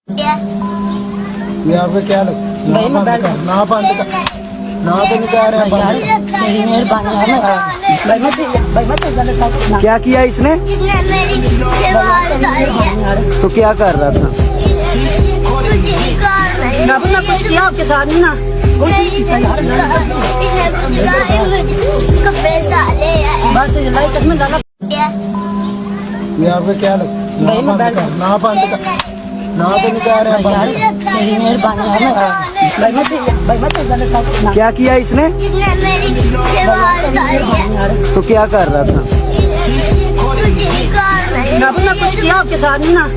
यहाँ पे क्या लग ना बंद कर ना तो नहीं कह रहे हैं। क्या किया इसने? तो क्या कर रहा था? कुछ किया आपके साथ नहीं ना। बस लाइक में डाला। यहाँ पे क्या लग ना बंद कर ना तो नहीं कह रहे हैं। क्या किया इसने? तो क्या कर रहा था? कुछ किया आपके साथ नहीं ना।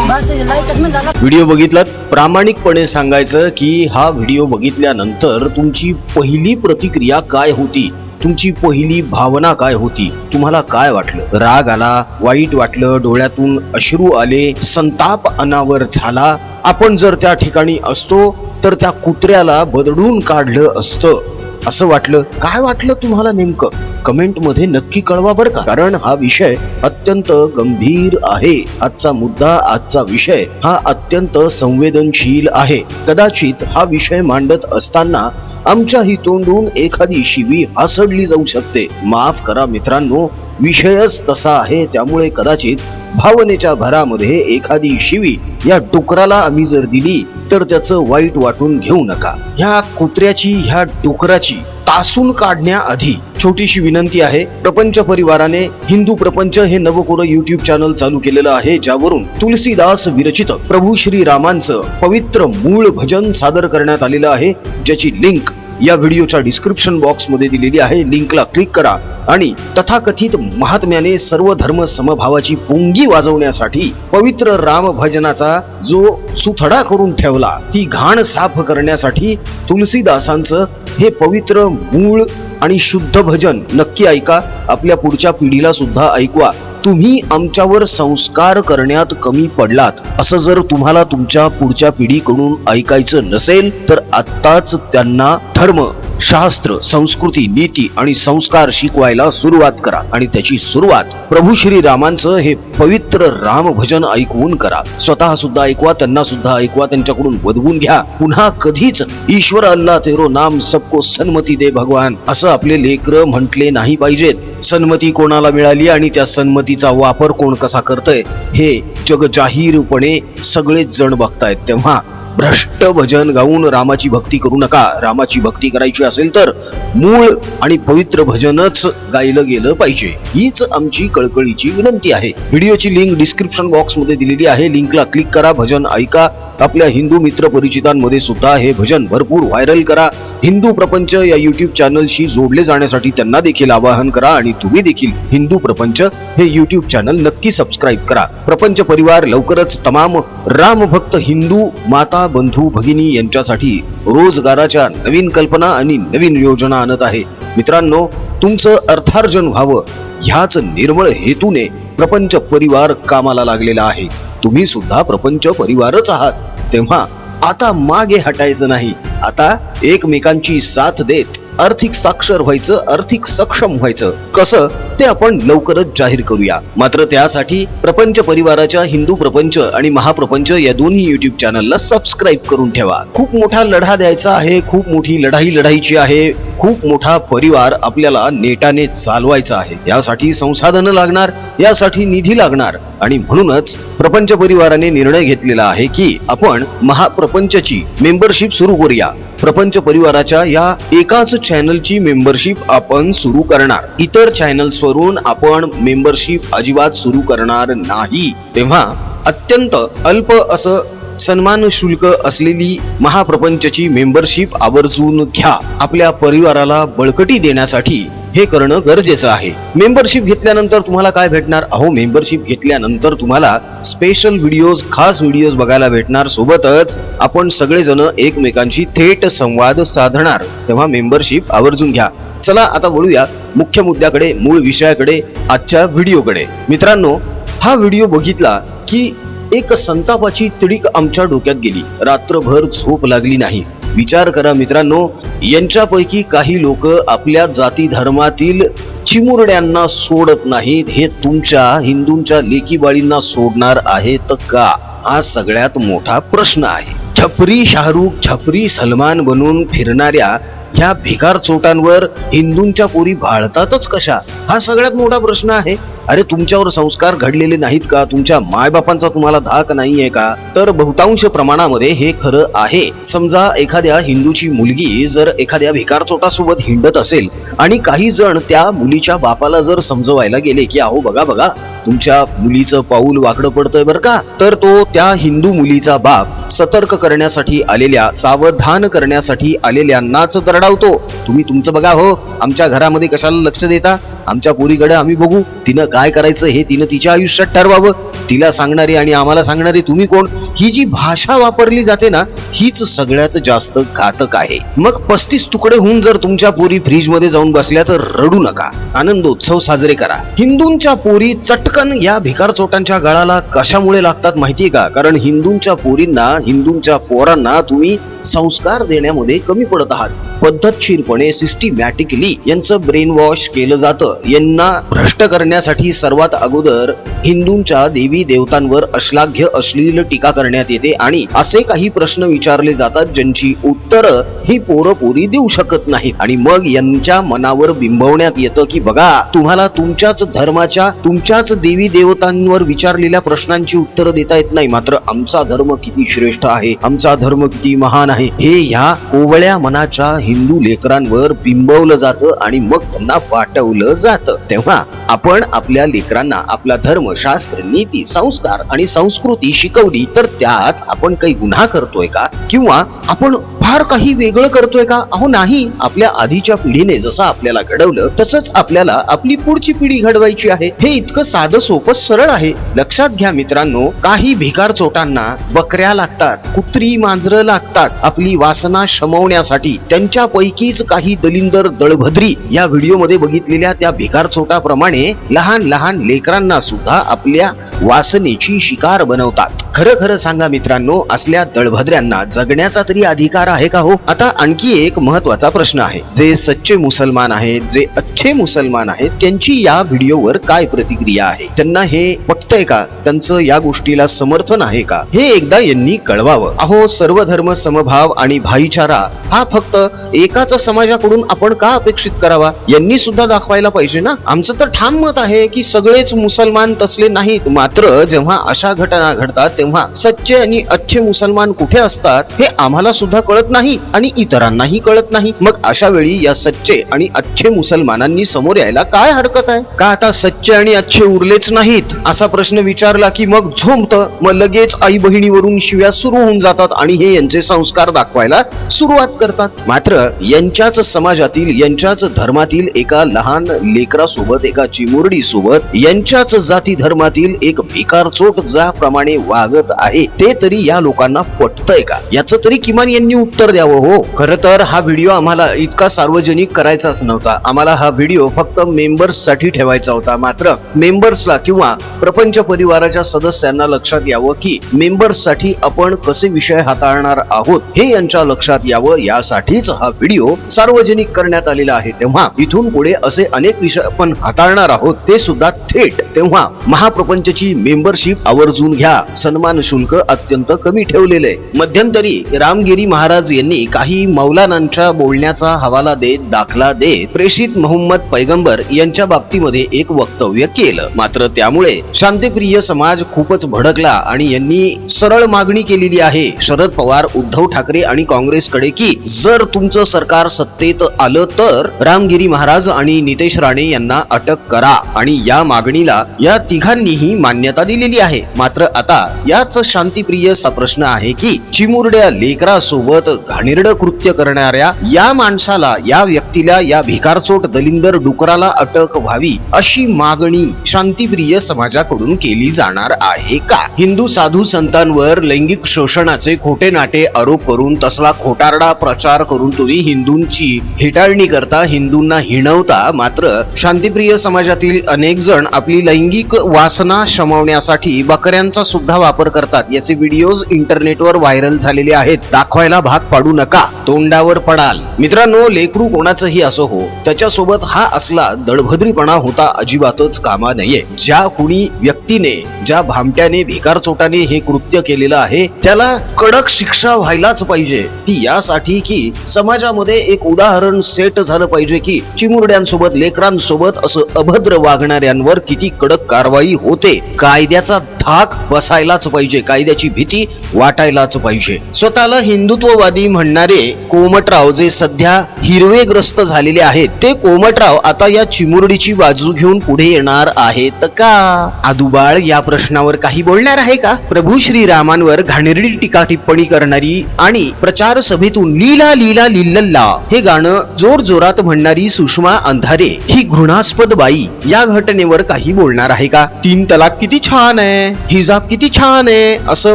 बस लाइक में डाला। व्हिडिओ बघितलात? प्रामाणिकपणे सांगायचं की हा व्हिडिओ बघितल्यानंतर तुमची पहिली प्रतिक्रिया काय होती, तुमची पहिली भावना काय होती, तुम्हाला काय वाटलं? राग आला, वाईट वाटलं, डोळ्यातून अश्रू आले, संताप अनावर झाला? आपण जर त्या ठिकाणी असतो तर त्या कुत्र्याला बदडून काढलं असतं असं वाटलं? काय वाटलं तुम्हाला नेमकं? कमेंट मध्ये नक्की कळवा बरं का, कारण हा विषय अत्यंत गंभीर आहे. आजचा मुद्दा, आजचा विषय हा अत्यंत संवेदनशील आहे. कदाचित हा विषय मांडत असताना आमच्याही तोंडून एखादी शिवी हासडली जाऊ शकते. माफ करा मित्रांनो, विषयच तसा आहे. त्यामुळे कदाचित भावनेच्या भरामध्ये एखादी शिवी या डुकराला आम्ही जर दिली तर त्याचं वाईट वाटून घेऊ नका. ह्या कुत्र्याची, ह्या डुकराची तासून काढण्याआधी छोटीशी विनंती आहे. प्रपंच परिवाराने हिंदू प्रपंच हे नवकोर युट्यूब चॅनल चालू केलेलं आहे, ज्यावरून तुलसीदास विरचित प्रभू श्री रामांचं पवित्र मूळ भजन सादर करण्यात आलेलं आहे, ज्याची लिंक या व्हिडिओच्या डिस्क्रिप्शन बॉक्स मध्ये दिलेली आहे. लिंकला क्लिक करा आणि तथाकथित महात्म्याने सर्व धर्म समभावाची पुंगी वाजवण्यासाठी पवित्र राम भजनाचा जो सुथडा करून ठेवला, ती घाण साफ करण्यासाठी तुलसीदासांचं हे पवित्र मूळ आणि शुद्ध भजन नक्की ऐका. आपल्या पुढच्या पिढीला सुद्धा ऐकवा. तुम्ही आमच्यावर संस्कार करण्यात कमी पडलात असं जर तुम्हाला तुमच्या पुढच्या पिढीकडून ऐकायचं नसेल तर आत्ताच त्यांना धर्म, शास्त्र, संस्कृती, नीती आणि संस्कार शिकवायला सुरुवात करा. आणि त्याची सुरुवात प्रभू श्री रामांचं हे पवित्र राम भजन ऐकवून करा. स्वतः सुद्धा ऐकवा, त्यांना सुद्धा ऐकवा, त्यांच्याकडून वदवून घ्या. पुन्हा कधीच ईश्वर अल्लाह तेरो नाम सबको सन्मती दे भगवान असं आपले लेकर म्हटले नाही पाहिजेत. सन्मती कोणाला मिळाली आणि त्या सन्मतीचा वापर कोण कसा करतय हे जग जाहीरपणे सगळेच जण बघतायत. तेव्हा भ्रष्ट भजन गाऊन रामाची भक्ती करू नका. रामाची भक्ती करायची असेल तर मूळ आणि पवित्र भजनच गायलं गेलं पाहिजे, हीच आमची कळकळीची विनंती आहे. व्हिडिओची लिंक डिस्क्रिप्शन बॉक्स मध्ये दिलेली आहे. लिंकला क्लिक करा, भजन ऐका. आपल्या हिंदू मित्र परिचितांमध्ये सुद्धा हे भजन भरपूर व्हायरल करा. हिंदू प्रपंच या युट्यूब चॅनलशी जोडले जाण्यासाठी त्यांना देखील आवाहन करा आणि तुम्ही देखील हिंदू प्रपंच हे युट्यूब चॅनल नक्की सबस्क्राईब करा. प्रपंच परिवार लवकरच तमाम राम भक्त हिंदू माता, बंधू, भगिनी यांच्यासाठी रोजगाराच्या नवीन कल्पना आणि नवीन योजना आणत आहे. मित्रांनो, तुमचं अर्थार्जन व्हावं ह्याच निर्मळ हेतूने प्रपंच परिवार कामाला लागलेला आहे. तुम्ही सुद्धा प्रपंच परिवारच आहात. तेव्हा आता मागे हटायचं नाही. आता एकमेकांची साथ देत आर्थिक साक्षर व्हायचं, आर्थिक सक्षम व्हायचं. कसं ते आपण लवकरच जाहीर करूया. मात्र त्यासाठी प्रपंच परिवाराच्या हिंदू प्रपंच आणि महाप्रपंच या दोन्ही युट्यूब चॅनलला सबस्क्राईब करून ठेवा. खूप मोठा लढा द्यायचा आहे, खूप मोठी लढाई लढायची आहे. खूप मोठा परिवार आपल्याला नेटाने चालवायचा आहे. यासाठी संसाधनं लागणार, यासाठी निधी लागणार आणि म्हणूनच प्रपंच परिवाराने निर्णय घेतलेला आहे की आपण महाप्रपंचची मेंबरशिप सुरू करूया. प्रपंच परिवाराच्या या एकाच चॅनलची मेंबरशिप आपण सुरू करणार. इतर चॅनल्स वरून आपण मेंबरशिप अजिबात सुरू करणार नाही. तेव्हा अत्यंत अल्प असं सन्मान शुल्क असलेली महाप्रपंचची मेंबरशिप आवर्जून घ्या. आपल्या परिवाराला बळकटी देण्यासाठी हे करणं गरजेचं आहे. मेंबरशिप घेतल्यानंतर तुम्हाला काय भेटणार? अहो, मेंबरशिप घेतल्यानंतर तुम्हाला स्पेशल व्हिडिओज, खास व्हिडिओज बघायला भेटणार. सोबतच आपण सगळेजण एकमेकांशी थेट संवाद साधणार. तेव्हा मेंबरशिप आवर्जून घ्या. चला आता वळूया मुख्य मुद्द्याकडे, मूळ विषयाकडे, आजच्या व्हिडिओकडे. मित्रांनो, हा व्हिडिओ बघितला की एक संतापाची तिडीक आमच्या डोक्यात गेली. रात्रभर झोप लागली नाही. विचार करा मित्रांनो, यांच्यापैकी काही लोक आपल्या जाती धर्मातील चिमुरड्यांना सोडत नाहीत, हे तुमच्या हिंदूंच्या लेकीबाळींना सोडणार आहेत का? हा सगळ्यात मोठा प्रश्न आहे. छपरी शाहरुख, छपरी सलमान बनून फिरणाऱ्या ह्या भिकार चोटांवर हिंदूंच्या पोरी भाळतातच कशा? हा सगळ्यात मोठा प्रश्न आहे. अरे तुमच्यावर संस्कार घडलेले नाहीत का? तुमच्या मायबापांचा तुम्हाला धाक नाहीये का? तर बहुतांश प्रमाणामध्ये हे खरं आहे. समजा एखाद्या हिंदूची मुलगी जर एखाद्या भिकार चोटासोबत हिंडत असेल आणि काही जण त्या मुलीच्या बापाला जर समजवायला गेले की अहो बघा बघा तुमच्या मुलीचं पाऊल वाकडं पडतंय बरं का, तर तो त्या हिंदू मुलीचा बाप सतर्क करण्यासाठी आलेल्या, सावधान करण्यासाठी आलेल्यांनाच दरडावतो. तुम्ही तुमचं बघा हो, आमच्या घरामध्ये कशाला लक्ष देता? आमच्या पोरीकडे आम्ही बघू, तिनं काय करायचं हे तिनं तिच्या आयुष्यात ठरवावं. तिला सांगणारी आणि आम्हाला सांगणारी तुम्ही कोण? ही जी भाषा वापरली जाते ना, हीच सगळ्यात जास्त घातक आहे. मग 35 तुकडे होऊन जर तुमच्या पोरी फ्रीज मध्ये जाऊन बसल्या तर रडू नका, आनंदोत्सव साजरे करा. हिंदूंच्या पोरी चटकन या भिकार चोटांच्या गळाला कशामुळे लागतात माहितीये का? कारण हिंदूंच्या पोरींना, हिंदूंच्या पोरांना तुम्ही संस्कार देण्यामध्ये कमी पडत आहात. पद्धतशीरपणे, सिस्टमॅटिकली यांचं ब्रेन वॉश केलं जातं. यांना भ्रष्ट करण्यासाठी सर्वात अगोदर हिंदूंच्या देवी देवतांवर अश्लाघ्य अश्लील टीका करण्यात येते आणि असे काही प्रश्न विचारले जातात ज्यांची उत्तरं ही पोरं पोरी देऊ शकत नाहीत. आणि मग यांच्या मनावर बिंबवण्यात येतं की बघा, तुम्हाला तुमच्याच धर्माच्या, तुमच्याच देवी देवतांवर विचारलेल्या प्रश्नांची उत्तरं देता येत नाही, मात्र आमचा धर्म किती श्रेष्ठ आहे, आमचा धर्म किती महान आहे, हे ह्या कोवळ्या मनाच्या हिंदू लेकरांवर बिंबवलं जातं आणि मग त्यांना वाटवलं जातं. तेव्हा आपण आपल्या लेकरांना आपला धर्म, शास्त्र, नीती, संस्कार आणि संस्कृती शिकवली तर त्यात आपण काही गुन्हा करतोय का? किंवा आपण फार काही वेगळं करतोय का? अहो नाही. आपल्या आधीच्या पिढीने जसं आपल्याला घडवलं तसंच आपल्याला आपली पुढची पिढी घडवायची आहे. हे इतकं साधं सोपं सरळ आहे. लक्षात घ्या मित्रांनो, काही भिकार चोटांना बकऱ्या लागतात, कुत्री मांजरं लागतात आपली वासना शमवण्यासाठी. त्यांच्यापैकीच काही दलिंदर दळभद्री या व्हिडिओमध्ये बघितलेल्या त्या भिकार चोटाप्रमाणे लहान लहान लेकरांना सुद्धा आपल्या वासनेची शिकार बनवतात. खरं खरं सांगा मित्रांनो, असल्या दळभद्र्यांना जगण्याचा तरी अधिकार आहे का हो? आता आणखी एक महत्वाचा प्रश्न आहे. जे सच्चे मुसलमान आहेत, जे अच्छे मुसलमान आहेत, त्यांची या व्हिडिओवर काय प्रतिक्रिया आहे? त्यांना हे पटतंय का? त्यांचं या गोष्टीला समर्थन आहे का? हे एकदा यांनी कळवावं. अहो, सर्व धर्म समभाव आणि भाईचारा हा फक्त एकाच समाजाकडून आपण का अपेक्षित करावा? यांनी सुद्धा दाखवायला पाहिजे ना. आमचं तर ठाम मत आहे की सगळेच मुसलमान तसले नाहीत, मात्र जेव्हा अशा घटना घडतात तेव्हा सच्चे आणि अच्छे मुसलमान कुठे असतात हे आम्हाला सुद्धा कळत नाही आणि इतरांनाही कळत नाही. मग अशा वेळी या सच्चे आणि अच्छे मुसलमानांनी समोर यायला काय हरकत आहे? का आता सच्चे आणि अच्छे उरलेच नाहीत असा प्रश्न विचारला की मग झोंबतं, मग लगेच आई बहिणीवरून शिव्या सुरू होऊन जातात आणि हे यांचे संस्कार दाखवायला सुरुवात करतात. मात्र यांच्याच समाजातील, यांच्याच धर्मातील एका लहान लेकरासोबत, एका चिमुरडी सोबत, यांच्याच जाती धर्मातील एक भिकारचोट ज्याप्रमाणे वागत आहे ते तरी या लोकांना पटतंय का? याचं तरी किमान यांनी उत्तर द्यावं हो. खरं तर हा व्हिडिओ आम्हाला इतका सार्वजनिक करायचाच नव्हता. आम्हाला हा व्हिडिओ फक्त मेंबर्स साठी ठेवायचा होता. मात्र मेंबर्सला किंवा प्रपंच परिवाराच्या सदस्यांना लक्षात यावं की मेंबर्स साठी आपण कसे विषय हाताळणार आहोत हे यांच्या लक्षात यावं, यासाठीच हा व्हिडिओ सार्वजनिक करण्यात आलेला आहे. तेव्हा इथून पुढे असे अनेक विषय आपण हाताळणार आहोत, ते सुद्धा थेट. तेव्हा महाप्रपंचची मेंबरशिप आवर्जून घ्या. सन्मान शुल्क अत्यंत कमी ठेवलेले आहे. मध्यंतरी रामगिरी महाराज यांनी काही मौलानांच्या बोलण्याचा हवाला देत, दाखला देत प्रेषित मोहम्मद पैगंबर यांच्या बाबतीमध्ये एक वक्तव्य केलं. मात्र त्यामुळे शांतिप्रिय समाज खूपच भडकला आणि यांनी सरळ मागणी केलेली आहे शरद पवार, उद्धव ठाकरे आणि काँग्रेसकडे की जर तुमचं सरकार सत्तेत आलं तर रामगिरी महाराज आणि नितेश राणे यांना अटक करा. आणि या मागणीला या तिघांनीही मान्यता दिलेली आहे. मात्र आता याच शांतिप्रिय सा प्रश्न आहे की चिमुरड्या लेकरासोबत घाणेरडं कृत्य करणाऱ्या या माणसाला, या व्यक्तीला, या भिकारचोट दलिंदर डुकराला अटक व्हावी अशी मागणी शांतिप्रिय समाजाकडून केली जाणार आहे का? हिंदू साधू संतांवर लैंगिक शोषणाचे खोटे नाटे आरोप करून, तसला खोटारडा प्रचार करून तुम्ही हिंदूंची हेटाळणी करता, हिंदूंना हिणवता. मात्र शांतिप्रिय समाजातील अनेक जण आपली लैंगिक वासना शमवण्यासाठी बकऱ्यांचा सुद्धा वापर करतात। याचे व्हिडिओज इंटरनेटवर व्हायरल झालेले आहेत। दाखवायला भाग पाडू नका, तोंडावर पडाल। मित्रांनो, लेकरू कोणाचंही असो हो, त्याच्यासोबत हा असला दळभद्रीपणा होता अजिबातच कामा नये। ज्या कुणी व्यक्तीने, ज्या भामट्याने, भिकारचोटाने हे कृत्य केलेलं आहे त्याला कडक शिक्षा व्हायलाच पाहिजे। ती यासाठी की समाजामध्ये एक उदाहरण सेट झालं पाहिजे की चिमुरड्यांसोबत, लेकरांसोबत असं अभद्र वागणाऱ्यांवर किती कडक कारवाई होते। कायद्याचा धाक बसायलाच पाहिजे, कायद्याची भीती वाटायलाच पाहिजे। स्वतःला हिंदुत्ववादी म्हणणारे कोमटराव जे सध्या हिरवेग्रस्त झालेले आहेत, ते कोमटराव आता या चिमुरडीची बाजू घेऊन पुढे येणार आहेत का? आदुबाळ या प्रश्नावर काही बोलणार आहे का? प्रभू श्रीरामांवर घाणेरडी टीका टिप्पणी करणारी आणि प्रचार सभेतून लीला लीला लिल्लल्ला हे गाणं जोर जोरात म्हणणारी सुषमा अंधारे ही घृणास्पद बाई या घटनेवर काही बोलणार आहे का? 3 तलाक किती छान आहे, हिजाब किती छान आहे असं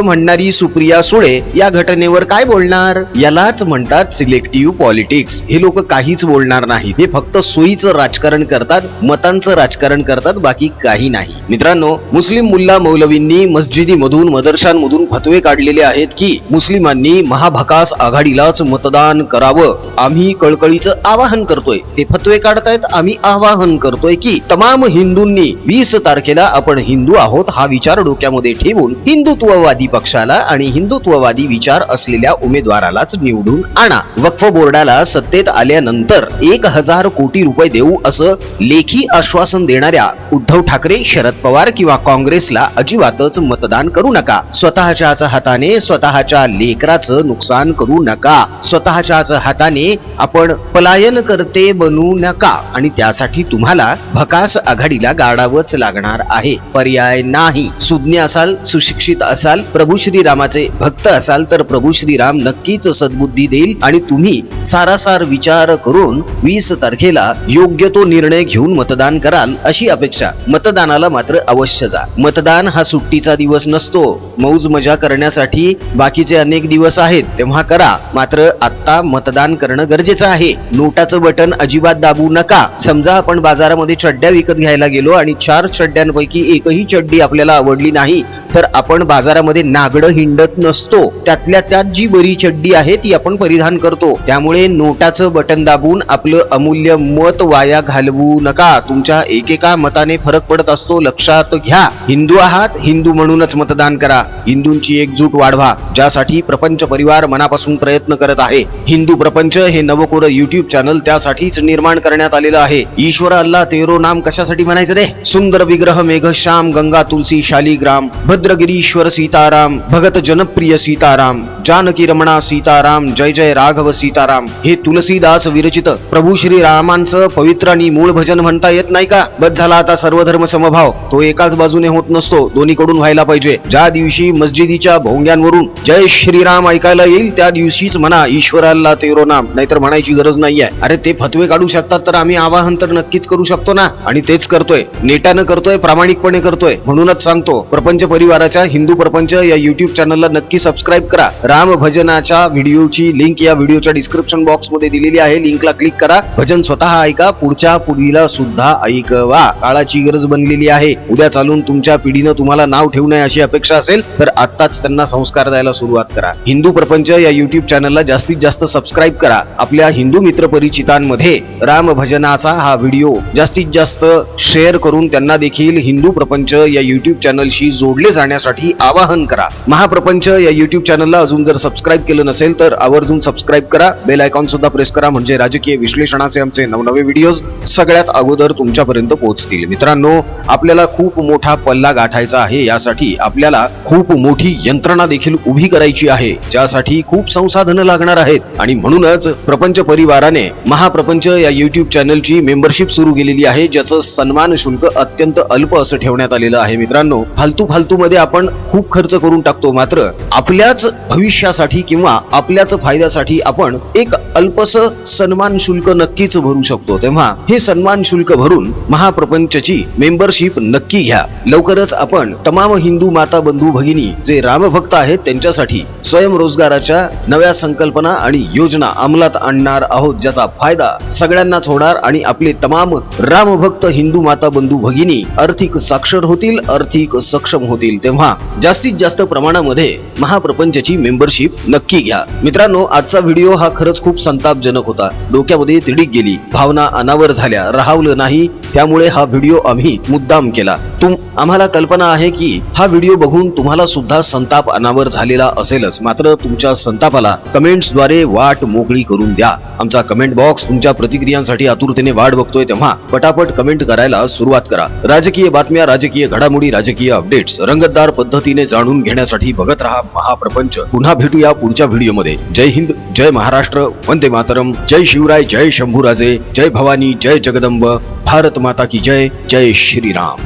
म्हणणारी सुप्रिया सुळे या घटनेवर काय बोलणार? यालाच म्हणतात सिलेक्टिव्ह पॉलिटिक्स। हे लोक काहीच बोलणार नाहीत, हे फक्त सोयीचं राजकारण करतात, मतांचं राजकारण करतात, बाकी काही नाही। मित्रांनो, मुस्लिम मुल्ला मौलवींनी मस्जिदीमधून, मदरशांमधून फतवे काढलेले आहेत की मुस्लिमांनी महाभकास आघाडीलाच मतदान करावं। आम्ही कळकळीचं आवाहन करतोय, ते फतवे काढतायत, आम्ही आवाहन करतोय की तमाम हिंदूंनी 20 तारखेला आपण हिंदू आहोत हा विचार डोक्यामध्ये ठेवून हिंदुत्ववादी पक्षाला आणि हिंदुत्ववादी विचार असलेल्या उमेदवारालाच निवडून आणा। वक्फ बोर्डाला सत्तेत आल्यानंतर 1000 कोटी रुपये देऊ असं लेखी आश्वासन देणाऱ्या उद्धव ठाकरे, शरद पवार किंवा काँग्रेसला अजिबातच मतदान करू नका। स्वतःच्याच हाताने स्वतःच्या लेकराचं नुकसान करू नका। स्वतःच्याच हाताने आपण पलायन करते बनू नका आणि त्यासाठी तुम्हाला भकास आघाडीला गाडावंच लागणार आहे, पर्याय नाही। सुज्ञ असाल, सुशिक्षित असाल, प्रभू श्रीरामाचे भक्त असाल तर प्रभू श्रीराम नक्कीच सद्बुद्धी देईल आणि तुम्ही सारासार विचार करून 20 तारखेला योग्य तो निर्णय घेऊन मतदान कराल अशी अपेक्षा। मतदानाला मात्र अवश्य जा। मतदान हा सुट्टीचा दिवस नसतो, मौज मजा करण्यासाठी बाकीचे अनेक दिवस आहेत तेव्हा करा, मात्र आता मतदान करणं गरजेचं आहे। नोटाचं बटन अजिबात दाबू नका। समजा आपण बाजारामध्ये चड्ड्या विकत घ्यायला गेलो आणि 4 चड्ड्यांपैकी एकही चड्डी आपल्याला आवडली नाही तर आपण बाजारामध्ये नागडं हिंडत नसतो, त्यातल्या त्यात जी बरी चड्डी आहे ती आपण परिधान करतो। त्यामुळे नोटाचं बटन दाबून आपलं अमूल्य मत वाया घालवू नका। तुमच्या एकेका मताने फरक पडत असतो, लक्षात घ्या। हिंदू आहात, हिंदू म्हणूनच मतदान करा। हिंदूंची एकजूट वाढवा, ज्यासाठी प्रपंच परिवार मनापासून प्रयत्न करत आहे। हिंदू प्रपंच हे नवकोर YouTube चॅनल त्यासाठीच निर्माण करण्यात आलेलं आहे। ईश्वर अल्लाह तेरो नाम कशासाठी म्हणायचं रे? सुंदर विग्रह मेघश्याम, गंगा तुलसी शालिग्राम, भद्रगिरीश्वर सीताराम, भगत जनप्रिय सीताराम, जानकी रमणा सीताराम, जय जय राघव सीताराम हे तुलसीदास विरचित प्रभू श्री रामांचं पवित्र आणि मूळ भजन म्हणता येत नाही का? बस झाला आता सर्वधर्म समभाव, तो एकाच बाजूने होत नसतो, दोन्हीकडून व्हायला पाहिजे। ज्या दिवशी मस्जिदीच्या भोंग्यांवरून जय श्रीराम ऐकायला येईल त्या दिवशीच म्हणा ईश्वर अल्लाह तेरो नाम, नाहीतर म्हणायची गरज नाहीये। अरे ते फतवे काढू शकतात तर आम्ही आवाहन तर नक्कीच करू शकतो ना, आणि तेच करतोय, नेटानं करतोय, प्रामाणिकपणे करतोय। म्हणूनच सांगतो, प्रपंच परिवाराच्या हिंदू प्रपंच या YouTube चॅनलला नक्की सबस्क्राईब करा। राम भजनाच्या व्हिडिओची लिंक या व्हिडिओच्या डिस्क्रिप्शन बॉक्स मध्ये दिलेली आहे, लिंकला क्लिक करा, भजन स्वतः ऐका, पुढच्या पिढीला सुद्धा ऐकवा। काळाची गरज बनलेली आहे। उद्या चालून तुमच्या पिढीनं तुम्हाला नाव ठेवू नये अशी अपेक्षा असेल तर आत्ताच त्यांना संस्कार द्यायला सुरुवात करा। हिंदू प्रपंच या YouTube चॅनलला जास्तीत जास्त सबस्क्राईब करा। आपल्या हिंदू मित्र परिचितांमध्ये राम भजनाचा हा व्हिडिओ जास्तीत जास्त शेअर करून त्यांना देखील हिंदू प्रपंच या YouTube चॅनलशी जोडले जाण्यासाठी आवाहन करा। महाप्रपंच या YouTube चॅनलला अजून जर सबस्क्राईब केलं नसेल तर आवर्जून सबस्क्राईब करा, बेल आयकॉन सुद्धा प्रेस करा, म्हणजे राजकीय विश्लेषणाचे आमचे नवनवे व्हिडिओज सगळ्यात अगोदर तुमच्यापर्यंत पोहोचतील। मित्रांनो, आपल्याला खूप मोठा पल्ला गाठायचा आहे, यासाठी आपल्याला खूप मोठी यंत्रणा देखील उभी करायची आहे, ज्यासाठी खूप संसाधनं लागणार आहेत आणि म्हणूनच प्रपंच परिवाराने महाप्रपंच या YouTube चॅनलची मेंबरशिप सुरू केलेली आहे, ज्याचं सन्मान शुल्क अत्यंत अल्प असं ठेवण्यात आलेलं आहे। मित्रांनो, फालतू मध्ये आपण खूप खर्च करून टाकतो, मात्र आपल्याच भविष्य भविष्यासाठी किंवा आपल्याच फायद्यासाठी आपण एक अल्पस सन्मान शुल्क नक्कीच भरू शकतो. तेव्हा हे सन्मान शुल्क भरून महाप्रपंचची मेंबरशिप नक्की घ्या. लवकरच आपण तमाम हिंदू माता बंधू भगिनी जे रामभक्त आहेत त्यांच्यासाठी स्वयंरोजगाराच्या नव्या संकल्पना आणि योजना अंमलात आणणार आहोत, ज्याचा फायदा सगळ्यांनाच होणार आणि आपले तमाम रामभक्त हिंदू माता बंधू भगिनी आर्थिक साक्षर होतील, आर्थिक सक्षम होतील. तेव्हा जास्तीत जास्त प्रमाणामध्ये महाप्रपंचची मेंबरशिप नक्की घ्या. मित्रांनो, आजचा व्हिडिओ हा खरंच खूप संतापजनक होता. डोक्यामध्ये तिडीक गेली, भावना अनावर झाल्या, राहावलं नाही. त्यामुळे हा व्हिडिओ आम्ही मुद्दाम केला. आम्हाला कल्पना आहे की हा व्हिडिओ बघून तुम्हाला सुद्धा संताप अनावर झालेला असेलच. मात्र तुमच्या संतापाला कमेंट्सद्वारे वाट मोकळी करून द्या. आमचा कमेंट बॉक्स तुमच्या प्रतिक्रियांसाठी आतुरतेने वाट बघतोय. तेव्हा पटापट कमेंट करायला सुरुवात करा. राजकीय बातम्या, राजकीय घडामोडी, राजकीय अपडेट्स रंगतदार पद्धतीने जाणून घेण्यासाठी बघत रहा महाप्रपंच. पुन्हा भेटूया पुढच्या व्हिडिओमध्ये. जय हिंद, जय महाराष्ट्र, वंदे मातरम, जय शिवराय, जय शंभूराजे, जय भवानी, जय जगदंब, भारत माता की जय, जय श्रीराम.